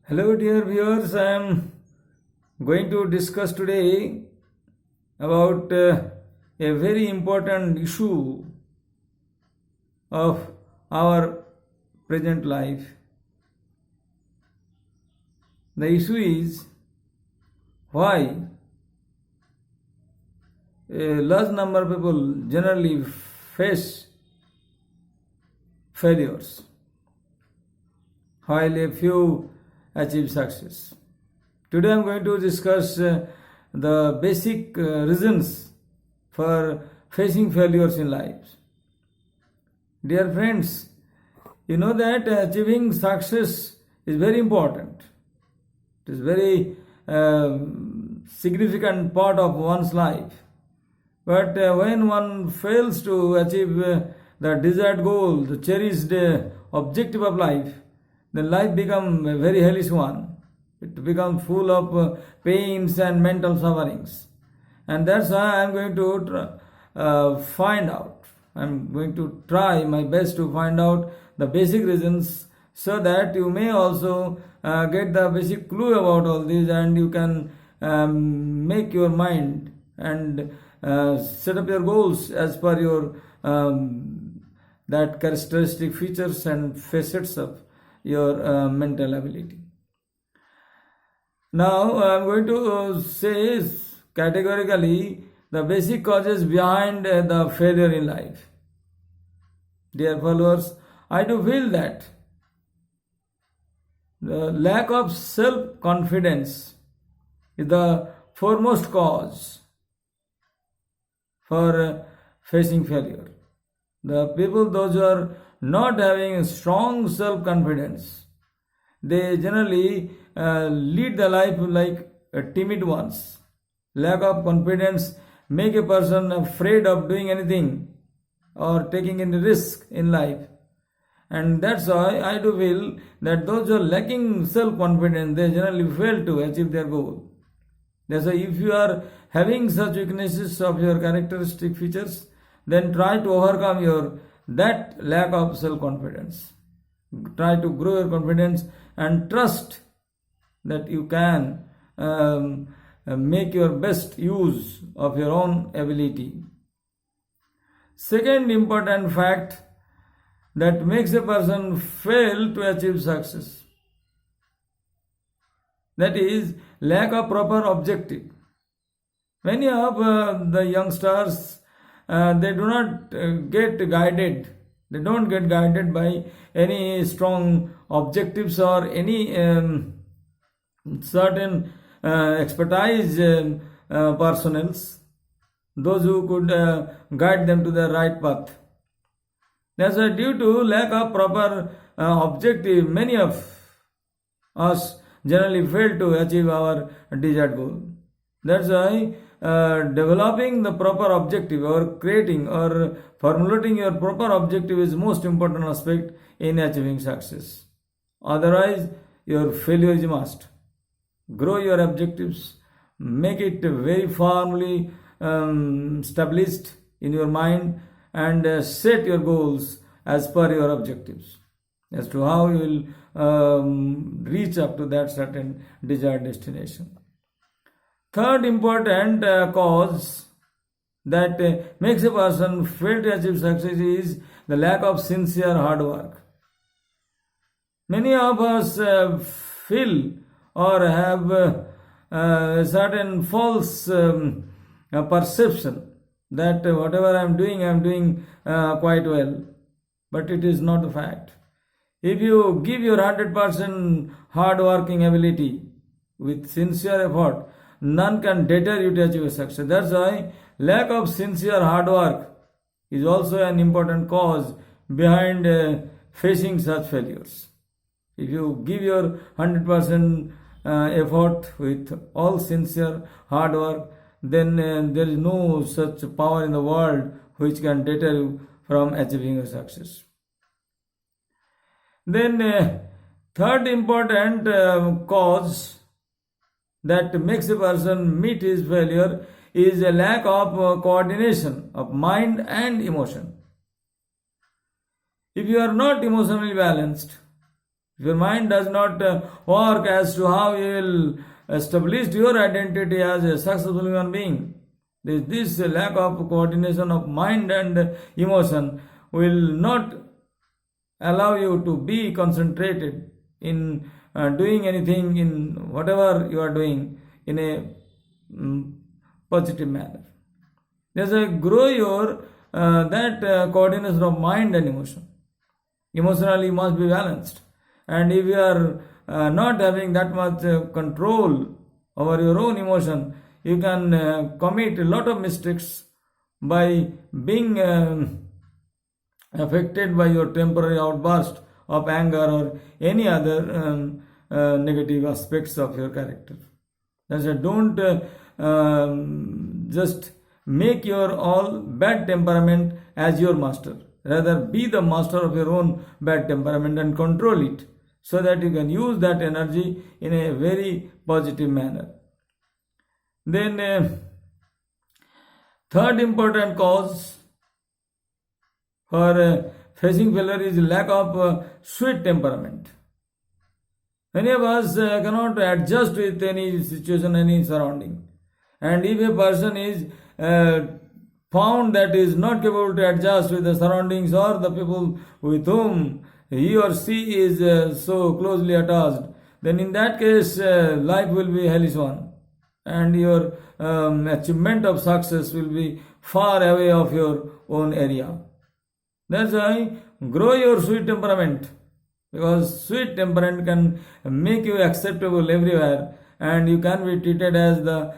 Hello, dear viewers. I am going to discuss today about a very important issue of our present life. The issue is why a large number of people generally face failures while a few achieve success. Today I am going to discuss the basic reasons for facing failures in life. Dear friends, you know that achieving success is very important. It is very significant part of one's life. But when one fails to achieve the desired goal, the cherished objective of life, then life becomes a very hellish one. It becomes full of pains and mental sufferings. And that's why I'm going to find out. I'm going to try my best to find out the basic reasons so that you may also get the basic clue about all this, and you can make your mind and set up your goals as per your that characteristic features and facets of your mental ability. Now I'm going to say categorically the basic causes behind the failure in life. Dear followers, I do feel that the lack of self-confidence is the foremost cause for facing failure. The people, those who are not having strong self-confidence, they generally lead the life like timid ones. Lack of confidence make a person afraid of doing anything or taking any risk in life. And that's why I do feel that those who are lacking self-confidence, they generally fail to achieve their goal. That's why if you are having such weaknesses of your characteristic features, then try to overcome that lack of self-confidence. Try to grow your confidence and trust that you can make your best use of your own ability. Second important fact that makes a person fail to achieve success, that is lack of proper objective. Many of the youngsters, they do not get guided. They don't get guided by any strong objectives or any certain expertise personnels, those who could guide them to the right path. That's why due to lack of proper objective, many of us generally fail to achieve our desired goal. That's why developing the proper objective or creating or formulating your proper objective is most important aspect in achieving success. Otherwise, your failure is a must. Grow your objectives, make it very firmly established in your mind, and set your goals as per your objectives as to how you will reach up to that certain desired destination. Third important cause that makes a person fail to achieve success is the lack of sincere hard work. Many of us feel or have a certain false perception that whatever I am doing quite well, but it is not the fact. If you give your 100% hard working ability with sincere effort, none can deter you to achieve success. That's why lack of sincere hard work is also an important cause behind facing such failures. If you give your 100% effort with all sincere hard work, then there is no such power in the world which can deter you from achieving your success. Then third important cause that makes a person meet his failure is a lack of coordination of mind and emotion. If you are not emotionally balanced, If your mind does not work as to how you will establish your identity as a successful human being, this lack of coordination of mind and emotion will not allow you to be concentrated in doing anything, in whatever you are doing, in a positive manner. There's a grow your coordination of mind and emotion. Emotionally, you must be balanced, and if you are not having that much control over your own emotion, you can commit a lot of mistakes by being affected by your temporary outburst of anger or any other negative aspects of your character. That's why don't just make your all bad temperament as your master. Rather, be the master of your own bad temperament and control it, so that you can use that energy in a very positive manner. Then, third important cause for facing failure is lack of sweet temperament. Many of us cannot adjust with any situation, any surrounding. And if a person is found that is not capable to adjust with the surroundings or the people with whom he or she is so closely attached, then in that case life will be hellish one, and your achievement of success will be far away of your own area. That's why grow your sweet temperament, because sweet temperament can make you acceptable everywhere, and you can be treated as the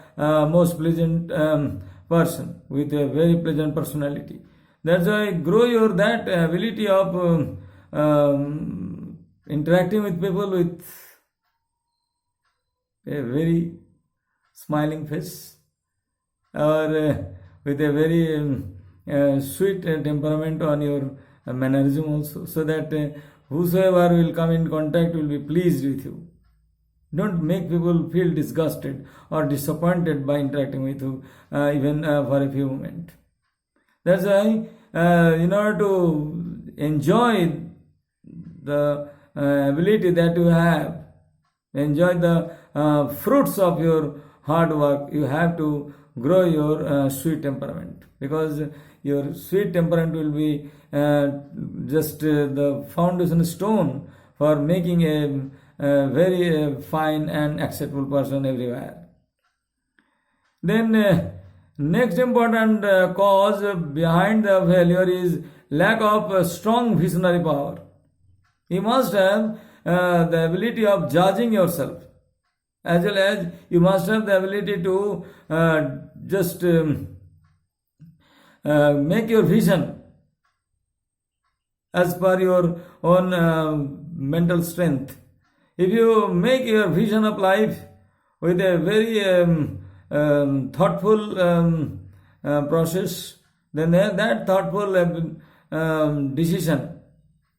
most pleasant person with a very pleasant personality. That's why grow your that ability of interacting with people with a very smiling face, or with a very sweet temperament on your mannerism also, so that whosoever will come in contact will be pleased with you. Don't make people feel disgusted or disappointed by interacting with you, even for a few moments. That's why, in order to enjoy the ability that you have, enjoy the fruits of your hard work, you have to grow your sweet temperament, because your sweet temperament will be just the foundation stone for making a very fine and acceptable person everywhere. Then, next important cause behind the failure is lack of strong visionary power. You must have the ability of judging yourself, as well as you must have the ability to just make your vision as per your own mental strength. If you make your vision of life with a very thoughtful process, then that thoughtful decision,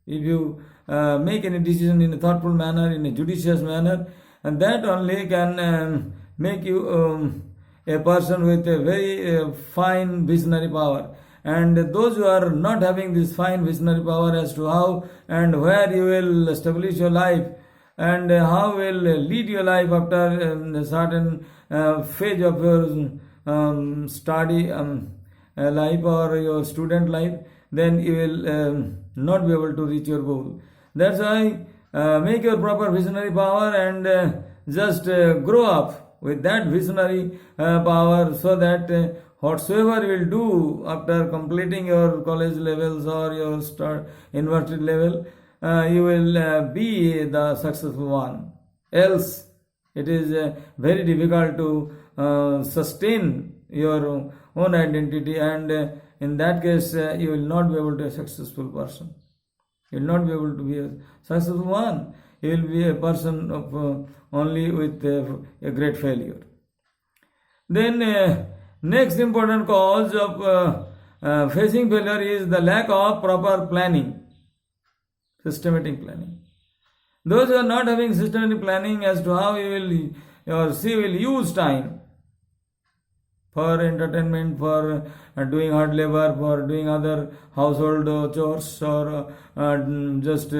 if you make any decision in a thoughtful manner, in a judicious manner, and that only can make you a person with a very fine visionary power. And those who are not having this fine visionary power as to how and where you will establish your life, and how will lead your life after a certain phase of your study life or your student life, then you will not be able to reach your goal. That's why make your proper visionary power and just grow up with that visionary power, so that whatsoever you will do after completing your college levels or your university level, you will be the successful one. Else, it is very difficult to sustain your own identity, and in that case, you will not be able to be a successful person. You will not be able to be a successful one. You will be a person of only with a great failure. Then, next important cause of facing failure is the lack of proper planning. Systematic planning. Those who are not having systematic planning as to how you will or she will use time for entertainment, for doing hard labor, for doing other household chores, or just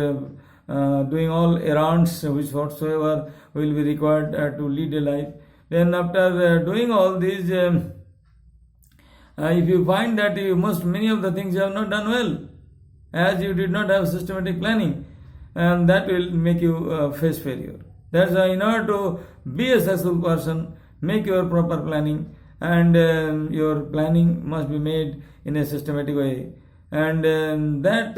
doing all errands which whatsoever will be required to lead a life. Then after doing all these, if you find that many of the things you have not done well, as you did not have systematic planning, and that will make you face failure. That's why in order to be a successful person, make your proper planning, and your planning must be made in a systematic way, and that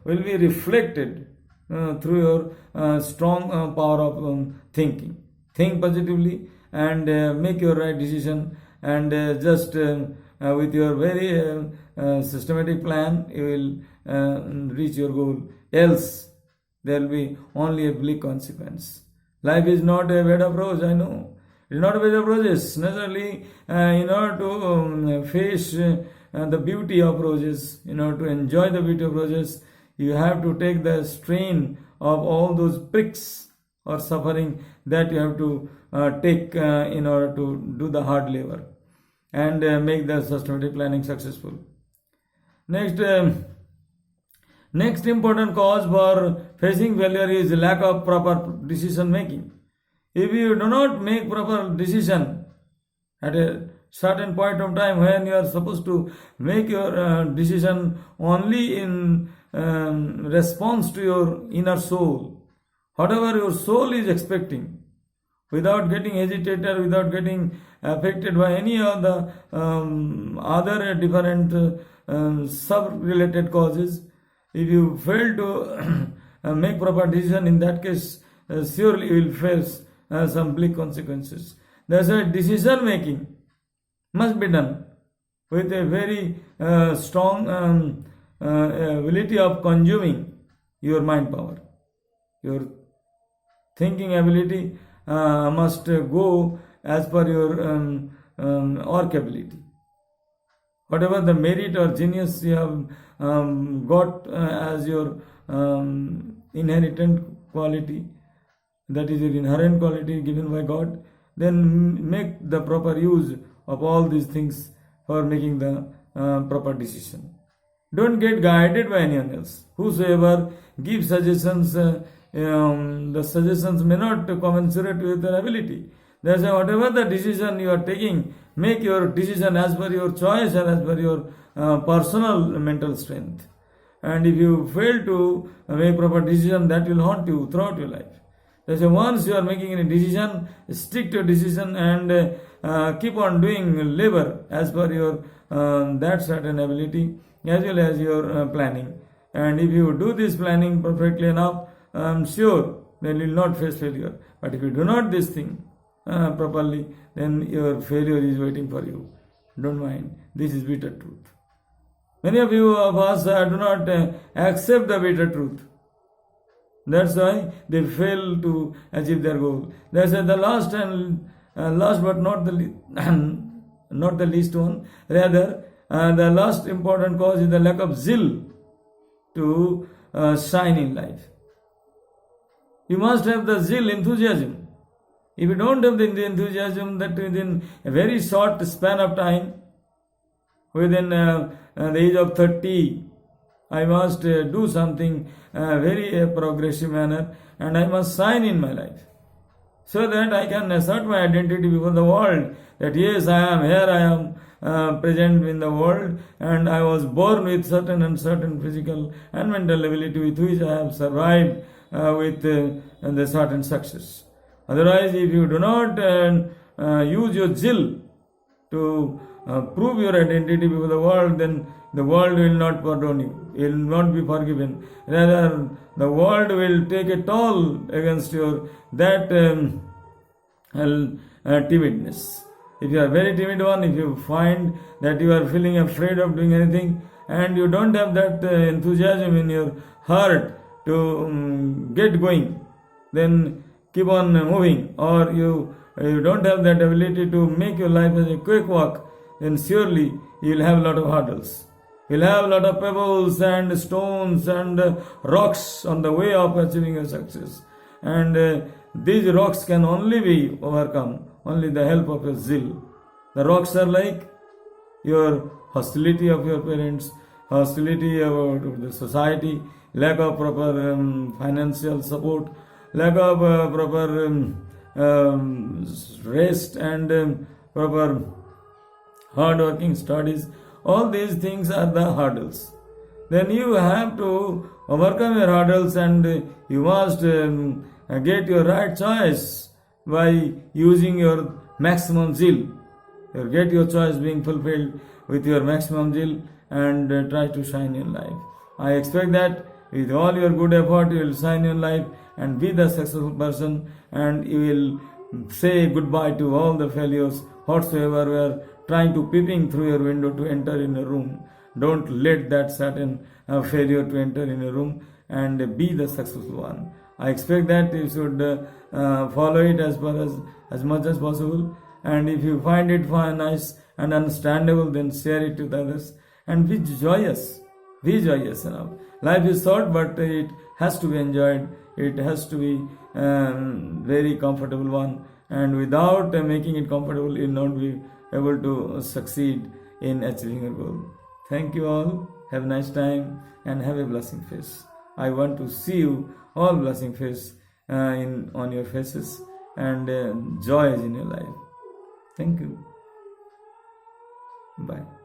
will be reflected through your strong power of thinking. Think positively and make your right decision, and just with your very systematic plan you will reach your goal. Else there will be only a bleak consequence. Life is not a bed of roses, I know. It is not a bed of roses. Necessarily, in order to face the beauty of roses, in order to enjoy the beauty of roses, you have to take the strain of all those pricks or suffering that you have to take in order to do the hard labor and make the systematic planning successful. Next important cause for facing failure is lack of proper decision making. If you do not make proper decision at a certain point of time when you are supposed to make your decision only in response to your inner soul, whatever your soul is expecting, without getting agitated, without getting affected by any of the other different sub-related causes, if you fail to make proper decision, in that case, surely you will face some bleak consequences. That's why decision making must be done with a very strong ability of consuming your mind power. Your thinking ability must go as per your work ability. Whatever the merit or genius you have got as your inherent quality, that is your inherent quality given by God, then make the proper use of all these things for making the proper decision. Don't get guided by anyone else. Whosoever gives suggestions, the suggestions may not commensurate with their ability. That's why whatever the decision you are taking, make your decision as per your choice and as per your personal mental strength. And if you fail to make proper decision, that will haunt you throughout your life. That's why once you are making a decision, stick to your decision and keep on doing labor as per your that certain ability as well as your planning. And if you do this planning perfectly enough, I'm sure then you will not face failure. But if you do not this thing properly, then your failure is waiting for you. Don't mind. This is bitter truth. Many of us do not accept the bitter truth. That's why they fail to achieve their goal. That's why the last but not the least one. Rather, the last important cause is the lack of zeal to shine in life. You must have the zeal, enthusiasm. If you don't have the enthusiasm, that within a very short span of time, within the age of 30, I must do something very progressive manner, and I must shine in my life, so that I can assert my identity before the world, that yes, I am here, I am present in the world, and I was born with certain and certain physical and mental ability with which I have survived with the certain success. Otherwise, if you do not use your zeal to prove your identity before the world, then the world will not pardon you. You will not be forgiven. Rather, the world will take a toll against your timidness. If you are very timid one, if you find that you are feeling afraid of doing anything and you don't have that enthusiasm in your heart to get going, then keep on moving, or you don't have that ability to make your life as a quick walk, then surely you will have a lot of hurdles. You will have a lot of pebbles and stones and rocks on the way of achieving your success. And these rocks can only be overcome only the help of your zeal. The rocks are like your hostility of your parents, hostility about the society, lack of proper financial support, lack of proper rest, and proper hard working studies. All these things are the hurdles. Then you have to overcome your hurdles, and you must get your right choice by using your maximum zeal. You get your choice being fulfilled with your maximum zeal, and try to shine in life. I expect that with all your good effort, you will shine in life and be the successful person, and you will say goodbye to all the failures whatsoever were trying to peeping through your window to enter in a room. Don't let that certain failure to enter in a room, and be the successful one. I expect that you should follow it as much as possible, and if you find it nice and understandable, then share it with others, and be joyous. Be joyous enough. Life is short, but it has to be enjoyed. It has to be very comfortable one, and without making it comfortable, you will not be able to succeed in achieving a goal. Thank you all. Have a nice time and have a blessing face. I want to see you all blessing face on your faces, and joy is in your life. Thank you. Bye.